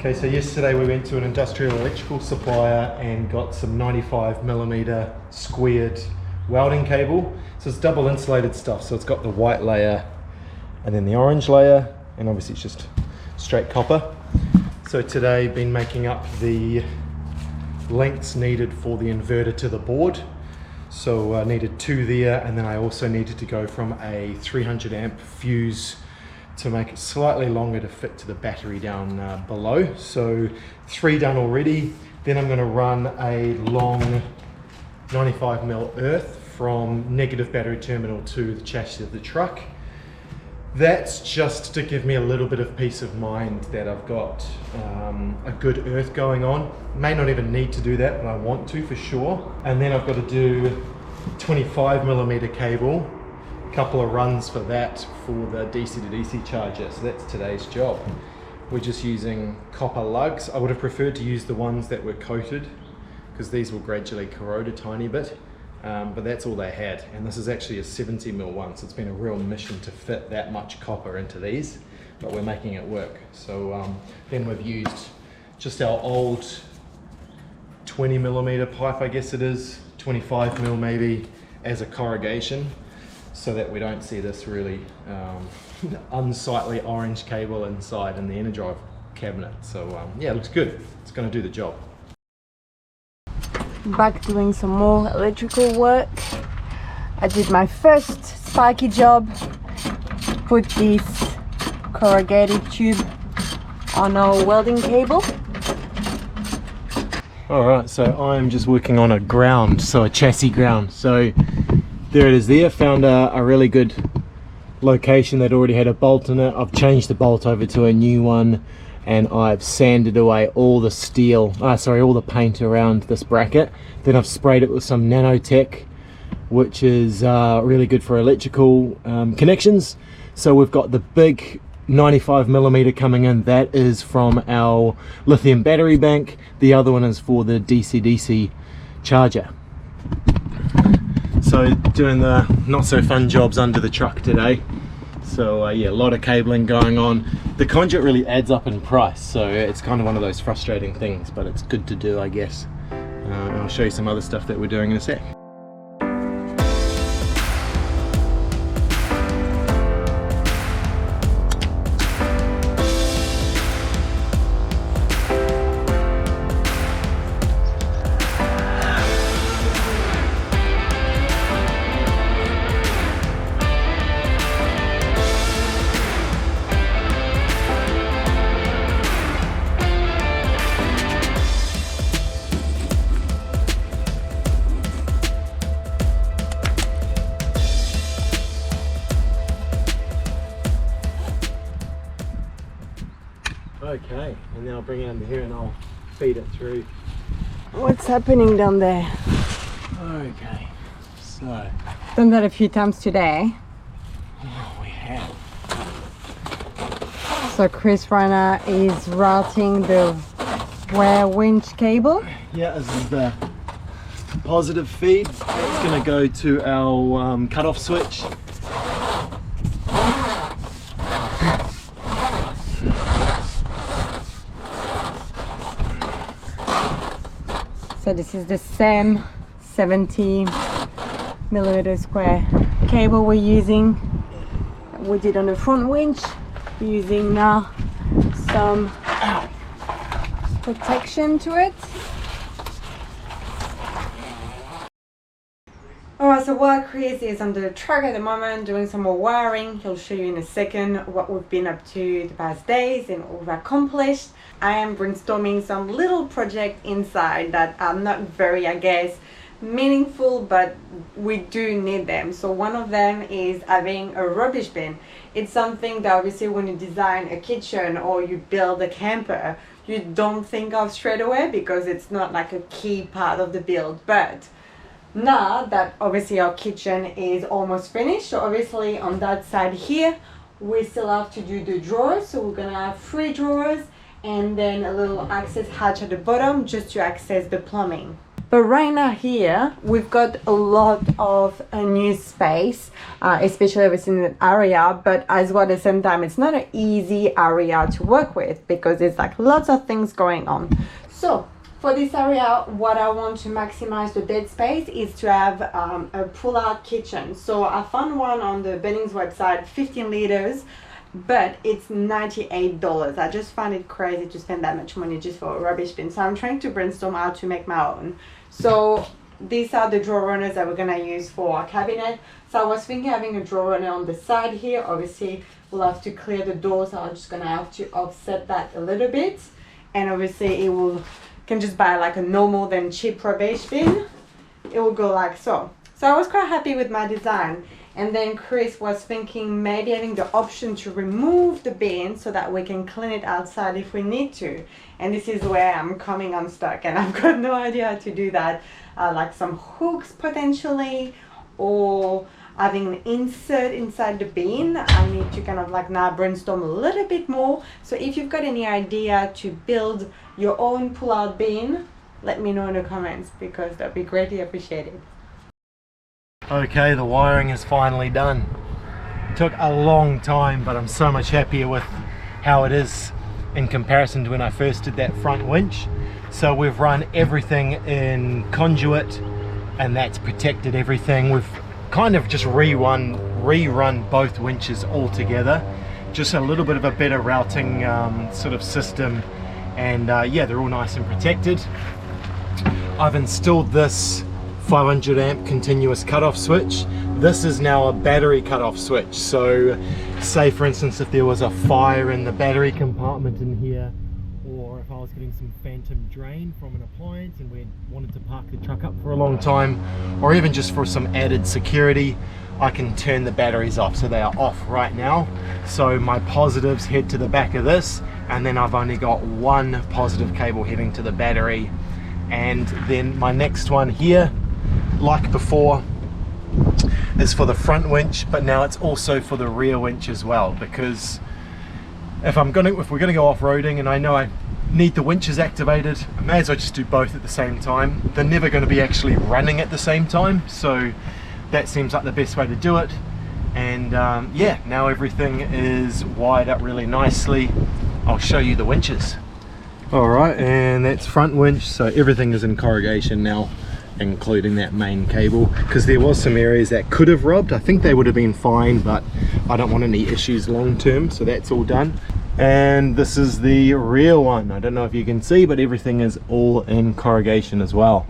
Okay, so yesterday we went to an industrial electrical supplier and got some 95mm squared welding cable. So it's double insulated stuff, so it's got the white layer and then the orange layer, and obviously it's just straight copper. So today been making up the lengths needed for the inverter to the board. So I needed 2 there, and then I also needed to go from a 300 amp fuse to make it slightly longer to fit to the battery down below. So 3 done already. Then I'm going to run a long 95mm earth from negative battery terminal to the chassis of the truck. That's just to give me a little bit of peace of mind that I've got a good earth going on. May not even need to do that, but I want to for sure. And then I've got to do 25mm cable, a couple of runs for that for the DC to DC charger. So that's today's job. We're just using copper lugs. I would have preferred to use the ones that were coated because these will gradually corrode a tiny bit. But that's all they had, and this is actually a 70mm one, so it's been a real mission to fit that much copper into these, but we're making it work. So then we've used just our old 20mm pipe, I guess it is, 25mm maybe, as a corrugation, so that we don't see this really unsightly orange cable inside in the Enerdrive cabinet. So yeah, it looks good. It's going to do the job. Back doing some more electrical work. I did my first spiky job, put this corrugated tube on our welding cable. Alright, so I'm just working on a ground, so a chassis ground. So there it is there, found a really good location that already had a bolt in it. I've changed the bolt over to a new one, and I've sanded away all the steel, all the paint around this bracket. Then I've sprayed it with some nanotech, which is really good for electrical connections. So we've got the big 95mm coming in. That is from our lithium battery bank. The other one is for the DC-DC charger. So doing the not so fun jobs under the truck today. So yeah, a lot of cabling going on. The conduit really adds up in price, so it's kind of one of those frustrating things, but it's good to do, I guess. And I'll show you some other stuff that we're doing in a sec. Okay, and then I'll bring it under here and I'll feed it through. What's happening down there? Okay, so Done that a few times today. we have. So Chris right now is routing the wire winch cable. Yeah, this is the positive feed. It's going to go to our cutoff switch. So this is the same 70mm square cable we're using. We did on the front winch. We're using now some protection to it. Alright, so while Chris is on the truck at the moment doing some more wiring, he'll show you in a second what we've been up to the past days and what we've accomplished. I am brainstorming some little project inside that are not very, I guess, meaningful, but we do need them. So one of them is having a rubbish bin. It's something that obviously when you design a kitchen or you build a camper, you don't think of straight away because it's not like a key part of the build. But now that obviously our kitchen is almost finished, so obviously on that side here we still have to do the drawers. So we're gonna have 3 drawers and then a little access hatch at the bottom just to access the plumbing. But right now here, we've got a lot of new space, especially within the area, but as well at the same time, it's not an easy area to work with because there's like lots of things going on. So for this area, what I want to maximize the dead space is to have a pull-out kitchen. So I found one on the Bunnings website, 15 liters, but it's $98. I just find it crazy to spend that much money just for a rubbish bin. So I'm trying to brainstorm how to make my own. So these are the drawer runners that we're gonna use for our cabinet. So I was thinking having a drawer runner on the side here. Obviously we'll have to clear the doors, so I'm just gonna have to offset that a little bit. And obviously it will, can just buy like a normal then cheap rubbish bin. It will go like so. So I was quite happy with my design. And then Chris was thinking maybe having the option to remove the bin so that we can clean it outside if we need to. And this is where I'm coming unstuck and I've got no idea how to do that. Like some hooks potentially, or having an insert inside the bin. I need to kind of like now brainstorm a little bit more. So if you've got any idea to build your own pull-out bin, let me know in the comments because that'd be greatly appreciated. Okay, the wiring is finally done. It took a long time, but I'm so much happier with how it is in comparison to when I first did that front winch. So we've run everything in conduit and that's protected everything. We've kind of just rerun both winches all together. Just a little bit of a better routing sort of system, and yeah, they're all nice and protected. I've installed this 500 amp continuous cutoff switch. This is now a battery cutoff switch. So say for instance if there was a fire in the battery compartment in here, or if I was getting some phantom drain from an appliance and we wanted to park the truck up for a long time, or even just for some added security, I can turn the batteries off. So they are off right now. So my positives head to the back of this, and then I've only got one positive cable heading to the battery. And then my next one here, like before, is for the front winch, but now it's also for the rear winch as well, because if we're gonna go off-roading and I know I need the winches activated, I may as well just do both at the same time. They're never going to be actually running at the same time, so that seems like the best way to do it. And yeah, now everything is wired up really nicely. I'll show you the winches. Alright, and that's front winch, so everything is in corrugation now, including that main cable, because there was some areas that could have rubbed. I think they would have been fine, but I don't want any issues long term, so that's all done. And this is the rear one. I don't know if you can see, but everything is all in corrugation as well,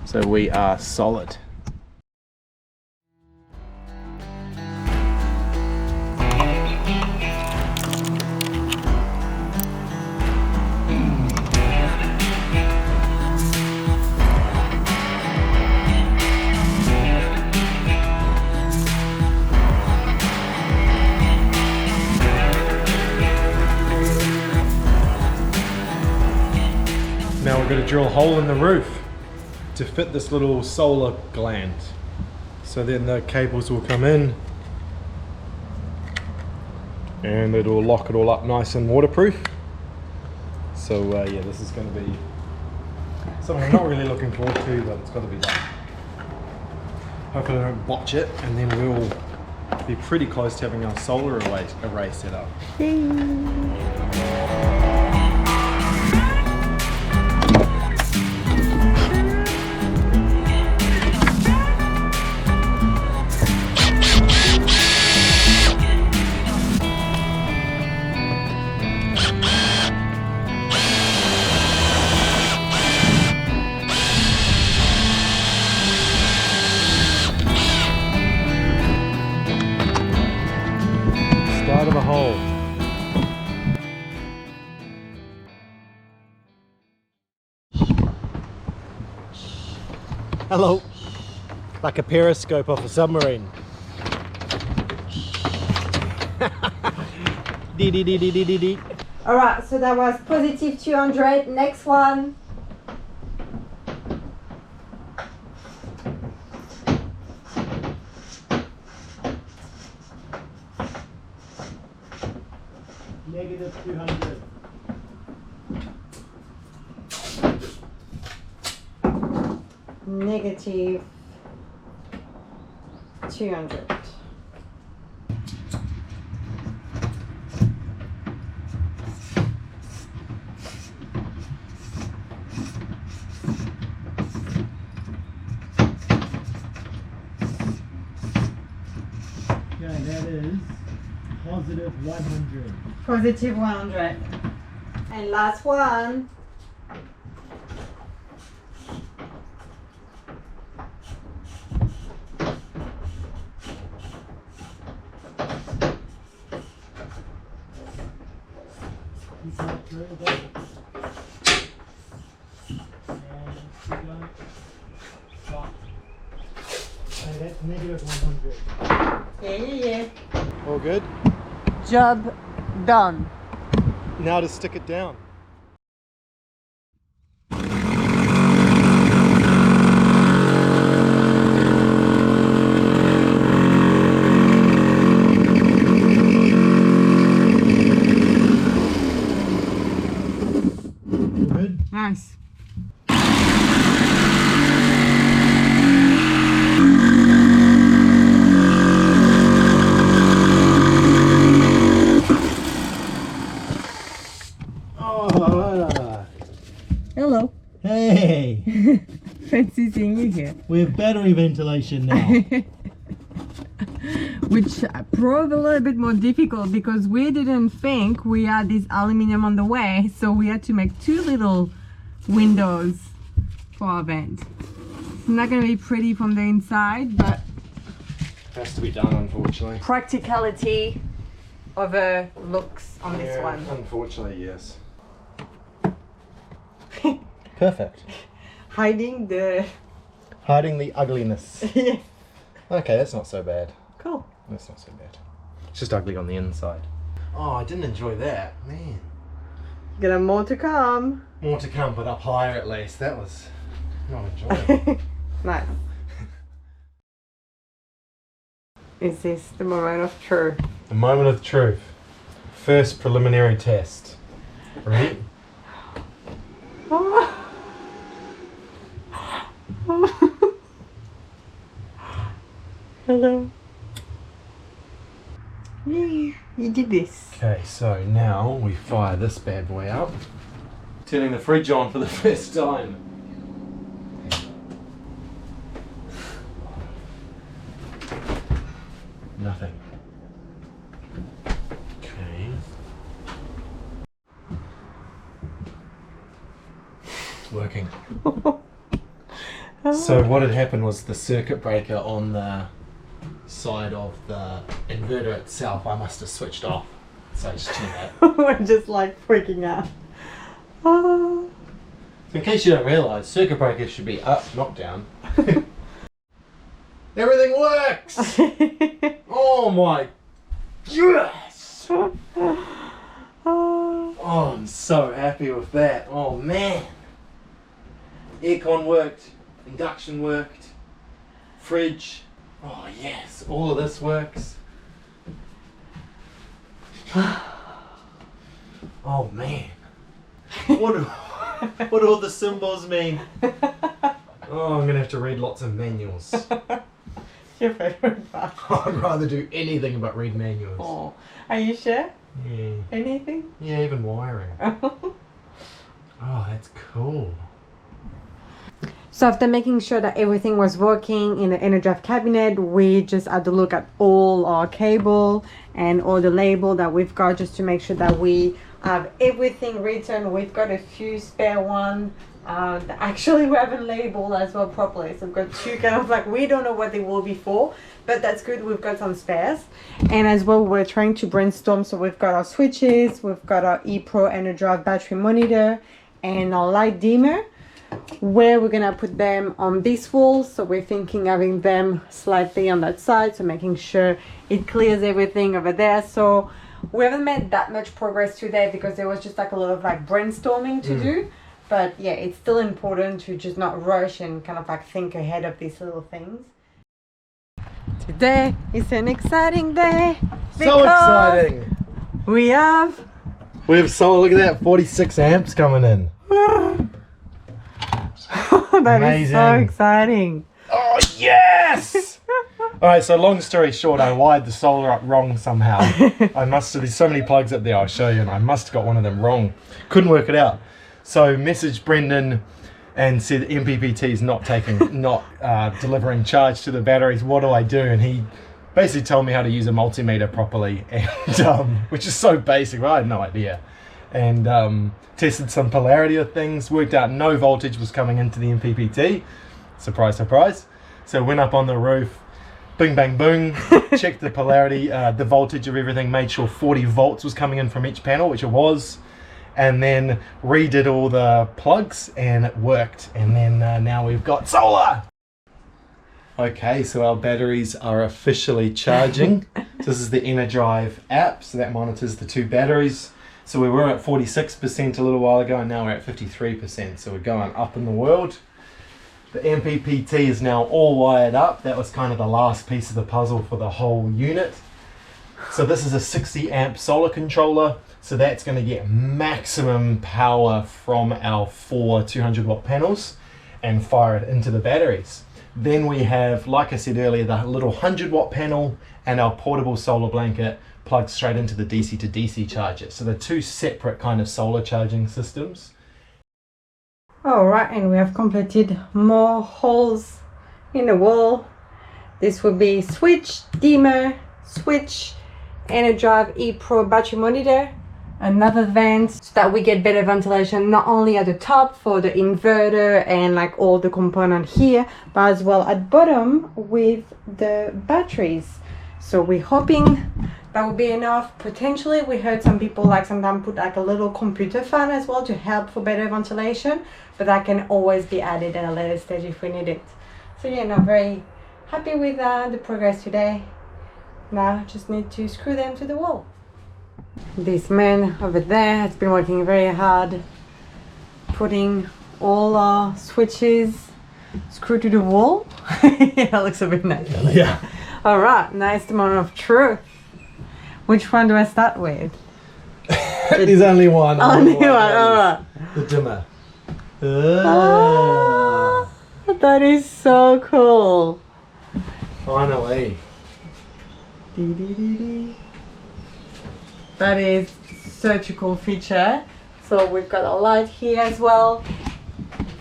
so we are solid. Now we're going to drill a hole in the roof to fit this little solar gland. So then the cables will come in and it'll lock it all up nice and waterproof. So yeah, this is going to be something I'm not really looking forward to, but it's got to be done. Hopefully I don't botch it, and then we'll be pretty close to having our solar array set up. Start of a hole. Hello. Like a periscope off a submarine. Dee dee dee dee dee dee dee. Alright, so that was positive 200. Next one. Negative 200. negative 200. Okay, that is positive 100. Positive 100. And last one. That's negative 100. Yeah. All good? Job done. Now to stick it down. Good? Nice. Hello. Hey! Fancy seeing you here. We have battery ventilation now. Which proved a little bit more difficult because we didn't think we had this aluminium on the way, so we had to make two little windows for our vent. It's not going to be pretty from the inside, but Has to be done, unfortunately. practicality over looks on this one. Unfortunately, yes. Perfect. Hiding the... Hiding the ugliness. Yeah. Okay, that's not so bad. Cool. That's not so bad. It's just ugly on the inside. Oh, I didn't enjoy that, man. Got more to come. More to come, but up higher at least. That was not enjoyable. Nice. Is this the moment of truth? The moment of truth. First preliminary test. Ready? Hello. Yay, you did this. Okay, so now we fire this bad boy up. Turning the fridge on for the first time. Nothing. Okay. It's working. So what had happened was the circuit breaker on the side of the inverter itself, I must have switched off. So I just turned that. We're just like freaking out. Oh. In case you don't realise, circuit breakers should be up, not down. Everything works! Oh my... Yes! Oh, I'm so happy with that. Oh man! Aircon worked, induction worked, fridge. Oh yes, all of this works. Oh man. What do all the symbols mean? Oh, I'm gonna have to read lots of manuals. Your favorite part. I'd rather do anything but read manuals. Oh, are you sure? Yeah. Anything? Yeah, even wiring. Oh, that's cool. So after making sure that everything was working in the Enerdrive cabinet, we just had to look at all our cable and all the label that we've got just to make sure that we have everything written. We've got a few spare ones that actually we haven't labeled as well properly. So we've got two kind of like, we don't know what they will be for, but that's good. We've got some spares. And as well, we're trying to brainstorm. So we've got our switches, we've got our ePro Enerdrive battery monitor and our light dimmer, where we're gonna put them on this wall. So we're thinking having them slightly on that side, so making sure it clears everything over there. So we haven't made that much progress today because there was just like a lot of like brainstorming to do, but yeah, it's still important to just not rush and kind of like think ahead of these little things. Today is an exciting day. So exciting! We have Look at that, 46 amps coming in. That is so exciting. Oh, yes! Alright, so long story short, I wired the solar up wrong somehow. There's so many plugs up there, I'll show you, and I must have got one of them wrong. Couldn't work it out. So messaged Brendan and said MPPT is not delivering charge to the batteries. What do I do? And he basically told me how to use a multimeter properly, and which is so basic, but I had no idea. And tested some polarity of things, worked out no voltage was coming into the MPPT. Surprise, surprise. So went up on the roof, bing, bang, boom, checked the polarity, the voltage of everything, made sure 40 volts was coming in from each panel, which it was, and then redid all the plugs, and it worked. And then now we've got solar. Okay, so our batteries are officially charging. So this is the Enerdrive app, so that monitors the two batteries. So we were at 46% a little while ago, and now we're at 53%, so we're going up in the world. The MPPT is now all wired up. That was kind of the last piece of the puzzle for the whole unit. So this is a 60 amp solar controller. So that's going to get maximum power from our 4 200 watt panels and fire it into the batteries. Then we have, like I said earlier, the little 100 watt panel and our portable solar blanket plugged straight into the DC to DC charger. So they're two separate kind of solar charging systems. Alright, and we have completed more holes in the wall. This will be switch, dimmer, switch, Enerdrive E Pro battery monitor, another vent so that we get better ventilation not only at the top for the inverter and like all the component here, but as well at bottom with the batteries. So we're hoping that will be enough. Potentially we heard some people like sometimes put like a little computer fan as well to help for better ventilation, but that can always be added at a later stage if we need it. So yeah, no, very happy with the progress today. Now just need to screw them to the wall. This man over there has been working very hard putting all our switches screwed to the wall. That looks a bit nice. Yeah. Alright, nice moment of truth. Which one do I start with? There's only one. Only one, alright. The dimmer. Ah, that is so cool. Finally. That is such a cool feature. So we've got a light here as well,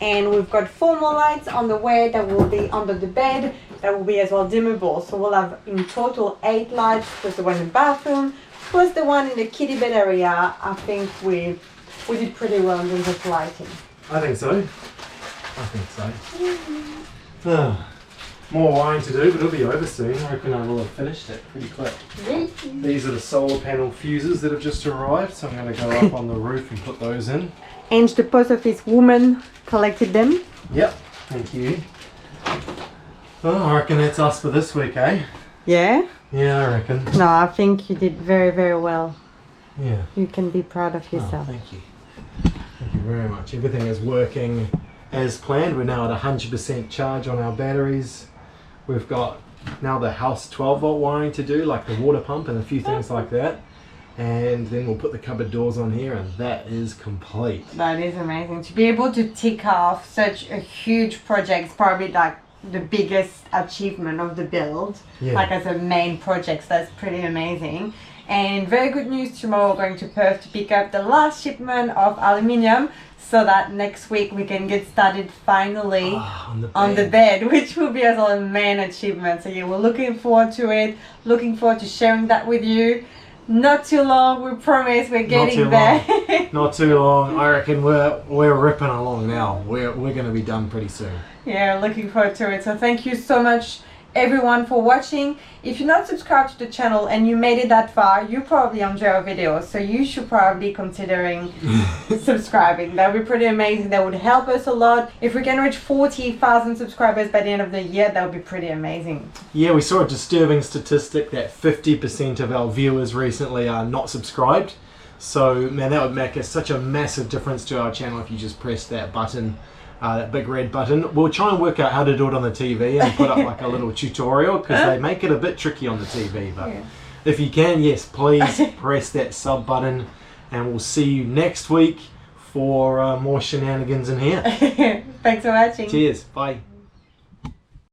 and we've got 4 more lights on the way that will be under the bed, that will be as well dimmable. So we'll have in total 8 lights, plus the one in the bathroom, plus the one in the kiddie bed area. I think we did pretty well in terms of lighting. I think so. More wiring to do, but it'll be over soon. I reckon I will have finished it pretty quick. These are the solar panel fuses that have just arrived, so I'm going to go up on the roof and put those in. Ange, the post office woman, collected them. Yep, thank you. Oh, I reckon that's us for this week, eh? Yeah? Yeah, I reckon. No, I think you did very, very well. Yeah. You can be proud of yourself. Oh, thank you. Thank you very much. Everything is working as planned. We're now at 100% charge on our batteries. We've got now the house 12 volt wiring to do, like the water pump and a few things like that. And then we'll put the cupboard doors on here, and that is complete. That is amazing. To be able to tick off such a huge project is probably like the biggest achievement of the build, like as a main project. So that's pretty amazing. And very good news, tomorrow we're going to Perth to pick up the last shipment of aluminium, so that next week we can get started finally on the bed, which will be as well a main achievement. So yeah, we're looking forward to it, looking forward to sharing that with you. Not too long, we promise we're getting there. Not too long. I reckon we're ripping along now. We're going to be done pretty soon. Yeah, looking forward to it. So thank you so much everyone for watching. If you're not subscribed to the channel and you made it that far, you probably enjoy our videos, so you should probably considering subscribing. That would be pretty amazing. That would help us a lot. If we can reach 40,000 subscribers by the end of the year, that would be pretty amazing. Yeah, we saw a disturbing statistic that 50% of our viewers recently are not subscribed. So man, that would make such a massive difference to our channel if you just press that button. That big red button. We'll try and work out how to do it on the TV and put up like a little tutorial, because they make it a bit tricky on the TV, but if you can, yes, please press that sub button, and we'll see you next week for more shenanigans in here. Thanks for watching. Cheers. Bye.